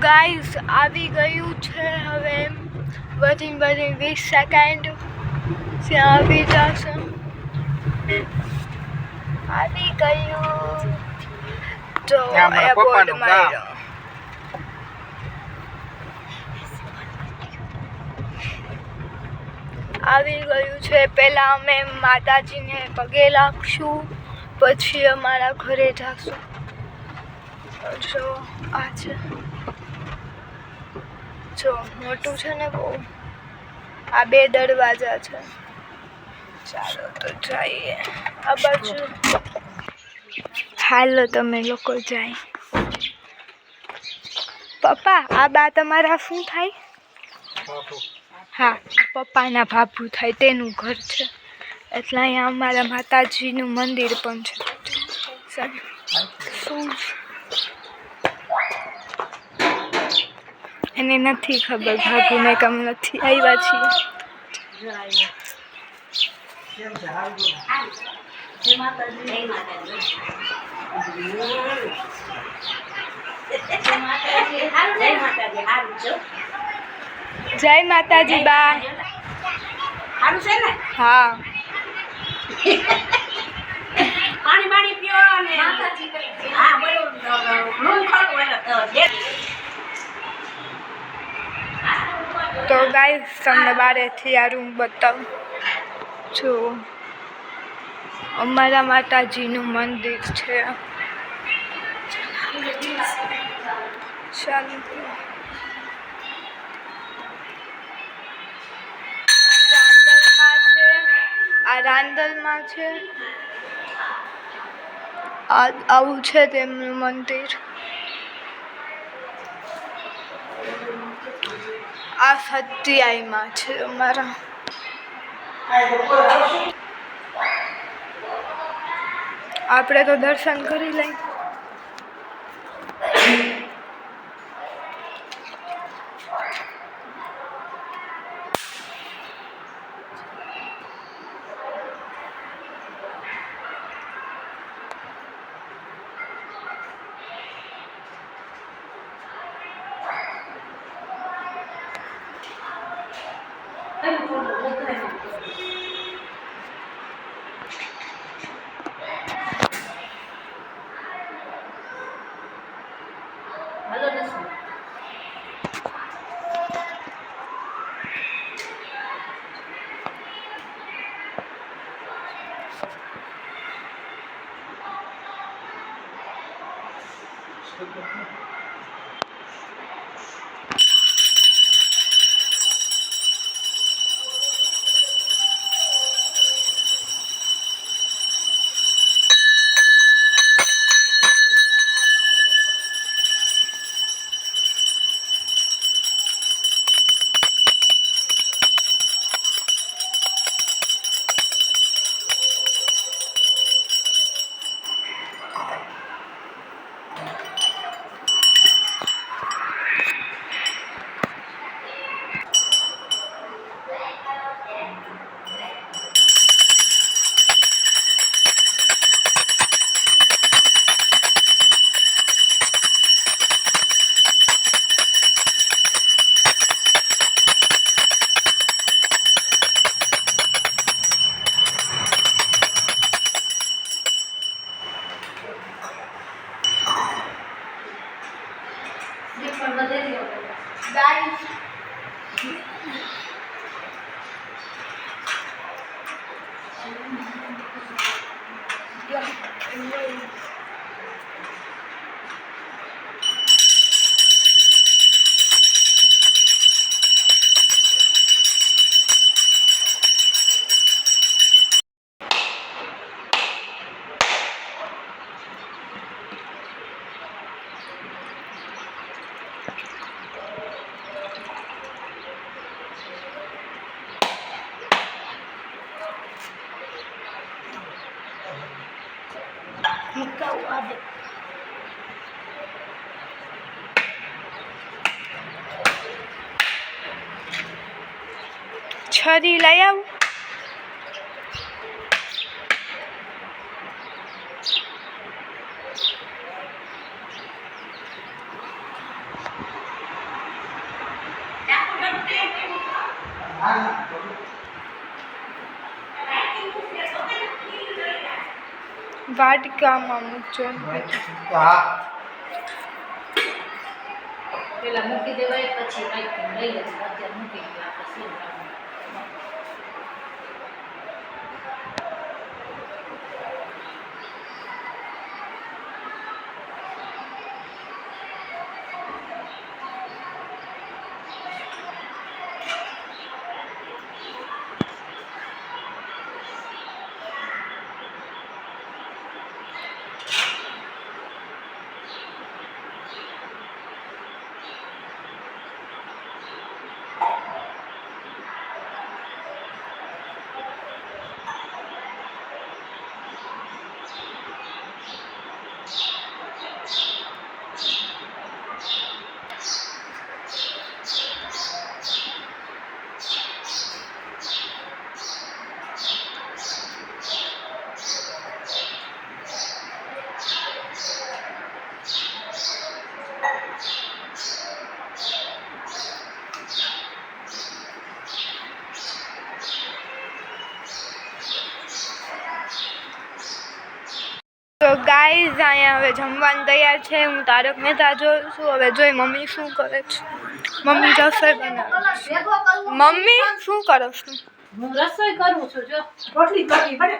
Guys આવી ગયું છે હવે વધી 20 સેકન્ડ ત્યાં આવી જશે આવી ગયું તો એરપોર્ટ માં આવી ગયું છે પહેલા અમે માતાજીને પગે લાગશું પછી અમારા ઘરે જાશું જો આ છે જો મોટું છે ને બહુ આ 2 દરવાજા છે ચાલો તો જઈએ આ બાજુ હાલો તમે લોકો જાય પપ્પા આ બા તમારા શું થાય હા પપ્પાના બાબુ થાય તેનું ઘર છે એટલે અહીંયા અમારા માતાજીનું મંદિર પણ છે શું એને નથી ખબર ભાભીને કમ નથી આવ્યા છીએ જય માતાજી બા સારું છે ને હા પાણી પીઓ અને હા બોલો રૂમ ખોલો તો ગાઈસ તમને બારેથી આ રૂમ બતાવું જો અમારા માતાજીનું મંદિર છે ચાલો આ રાંદલમાં છે આવું છે તેમનું મંદિર આ સત્યાઈમાં છે અમારા આપણે તો દર્શન કરી લઈએ છરી લઈ આવું વાટકામાં મૂકજો. પેલા મૂકી દેવાય પછી કઈક લઈ લેજો. અત્યારે મૂકી દેવા પછી તો ગાઈઝ અહીંયા હવે જમવાનું તૈયાર છે. હું તારક મહેતા જોઉં છું. હવે જોઈ મમ્મી શું કરે છે. મમ્મી રસોઈ બનાવે છે. મમ્મી શું કરો છો? હું રસોઈ કરું છું. જો રોટલી પાકી બને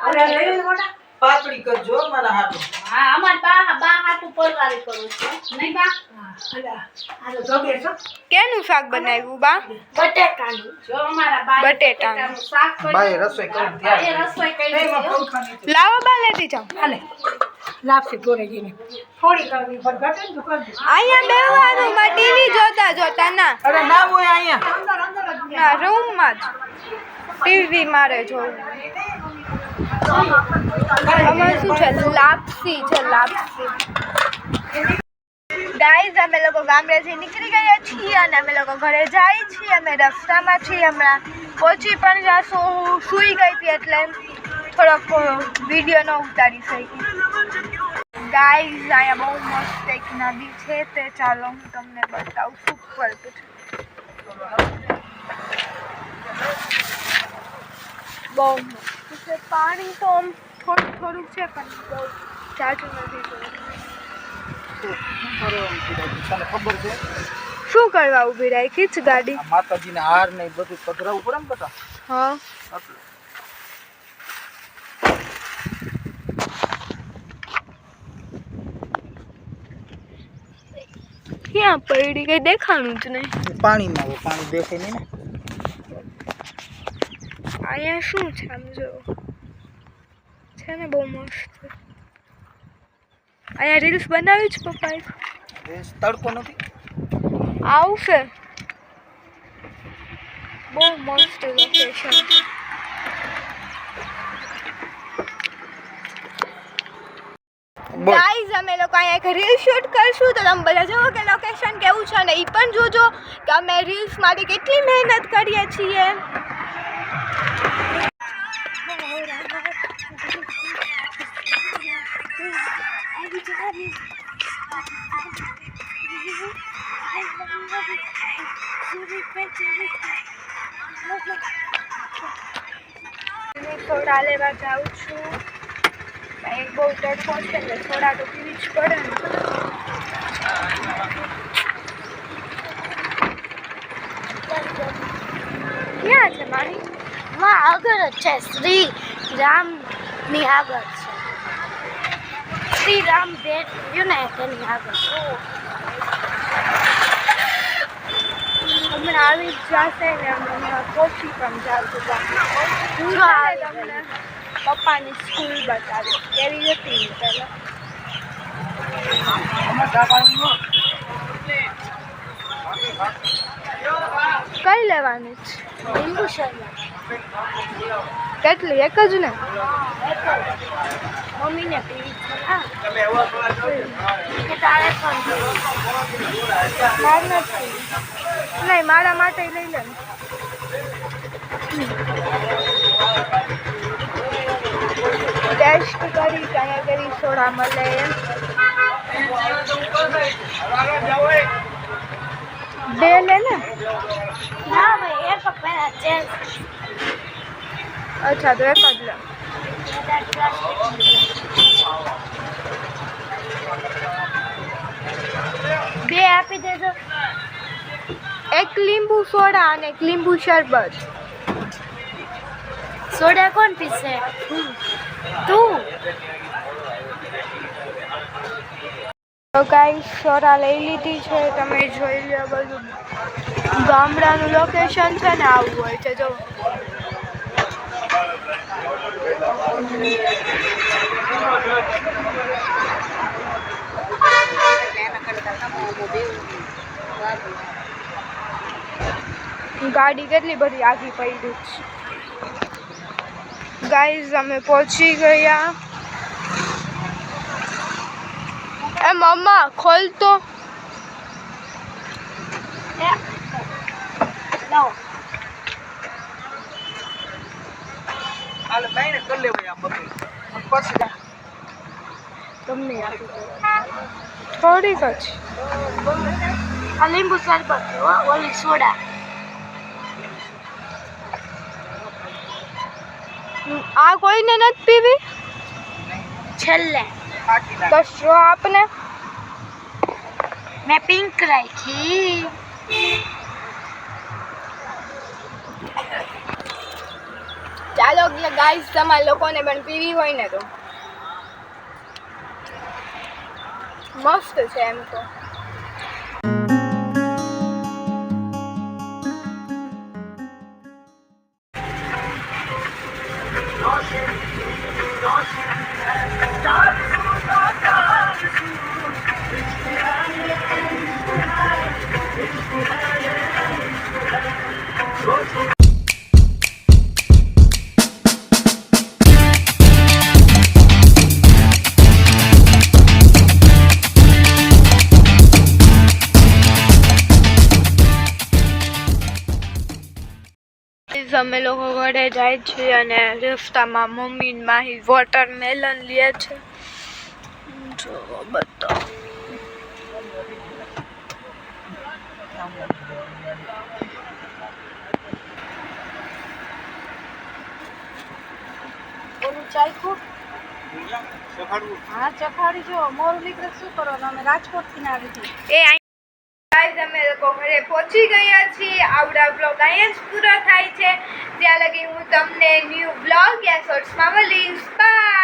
અરે લઈ મોટા પાતળી કરજો મારા હાથું. હા અમાર બા હાટું પરવારી કરું છું. નહીં બા? આનો જોગે છો કેનું શાક બનાવ્યું બા? બટેકાનું. જો અમારા બા બટેટાનું શાક કર્યું. બાય રસોઈ કરી ત્યાં એ રસોઈ કરી એમાં છે. પંખા નથી લાવો બા લેતી જાઓ. હાલે લાપસી ગોરેજીને થોડી કરવી પણ ઘટે ને તો કરજો. અહીંયા બેહવાનું માં ટીવી જોતા ના અરે ના હોય અહીંયા અંદર અંદર જ ના રૂમમાં જ ટીવી મારે જોવું. અમારે શું છે લાપસી છે લાપસી. ગાઈઝ અમે લોકો ગામડેથી નીકળી ગયા છીએ અને અમે લોકો ઘરે જાય છીએ. અમે રસ્તામાં છીએ. હમણાં પહોંચી પણ જાશું. હું સૂઈ ગઈ હતી એટલે થોડોક વિડીયો ન ઉતારી શકી. ગાઈઝ અહીંયા બહુ મસ્ત એક નદી છે તે ચાલો હું તમને બતાવું. સુપર બહુ મસ્ત છે. પાણી તો આમ થોડું થોડું છે પણ બહુ જાજુ નથી. તને ખબર છે શું કરવા ઊભી રાખી છે ગાડી? માતાજીને હાર ને બધું પધરાવવું પડે ને બેટા. હા ક્યાં પડી કઈ દેખાણું જ નહીં. પાણીમાં હોય પાણી દેખાય નહીં ને. અહીંયા શું છે આમ જો છે ને બહુ મસ્ત. અહીંયા રીલ્સ બનાવી છે પપ્પાએ. તડકો નથી આવશે. બહુ મસ્ત લોકેશન છે. ગાઈઝ અમે લોકો અહીંયા એક રીલ શૂટ કરશું તો તમે બધા જુઓ કે લોકેશન કેવું છે અને એ પણ જોજો કે અમે રીલ્સ માટે કેટલી મહેનત કરીએ છીએ. સોડા લેવા જાઉં છું. એક બહુ તડકો છે એટલે સોડા તો પીવી જ પડે ને. ક્યાં છે મારી? માં આગળ જ છે. શ્રી રામની આગળ છે. શ્રી રામ ભેટ રહ્યું ને તેની આગળ. હમણાં આવી જ જશે ને હમણાં પહોંચી પણ જાશું. પૂરો આવી તમને પપ્પાની સ્કૂલ બતાવી કેવી હતી પહેલાં. કઈ લેવાની છે? લીંબુ શરબત. કેટલી? એક જ ને? મમ્મીને પીવી છે. હા કે તારે પણ માર નથી. નહીં મારા માટે લઈ લે. ટેસ્ટ કરી કયા કરી સોડા મળે. બે લે ને. ના ભાઈ એક પહેલા ચેન્જ. અચ્છા તો એક જ લે. બે આપી દેજો. એક લીંબુ સોડા અને એક લીંબુ શરબત. સોડા કોણ પીશે? તું. તો ગાઈસ સોડા લઈ લીધી છે. તમે જોઈ લો બધું ગામડાનું લોકેશન છે ને આવું હોય છે જો. ગાડી કેટલી બધી આગી પડી છે. ગાઈઝ અમે પહોંચી ગયા. એ મમ્મા ખોલ તો. હાલ કાઈને કરી લેવાય આમ બધું પછી તમને થોડીક જ. આ લીંબુ શરબત ઓલી સોડા. આ કોઈને નથી પીવી છેલ્લે તો સ્ટ્રો આપને. મેં પિંક રાખી. ચાલો ગાઈસ તમારા લોકોને પણ પીવી હોય ને તો મસ્ત છે એમ તો. અમે લોકો ઘરે જાય છીએ અને રસ્તામાં મમ્મી ને માહી વોટરમેલન લે છે. જો બતાવો. ઓલું ચાખ્યું? હા ચખાડી જો. મોરું નીકળે શું કરવાનું? અમે રાજકોટથી ના આવી હતી. એ ગાઈસ અમે લોકો ઘરે પહોંચી ગયા છીએ. આવડા બ્લોગ અહીંયા જ પૂરો થાય છે. ત્યાં લગી હું તમને ન્યૂ બ્લોગ યા શોર્ટ્સમાં મળીશ. બાય.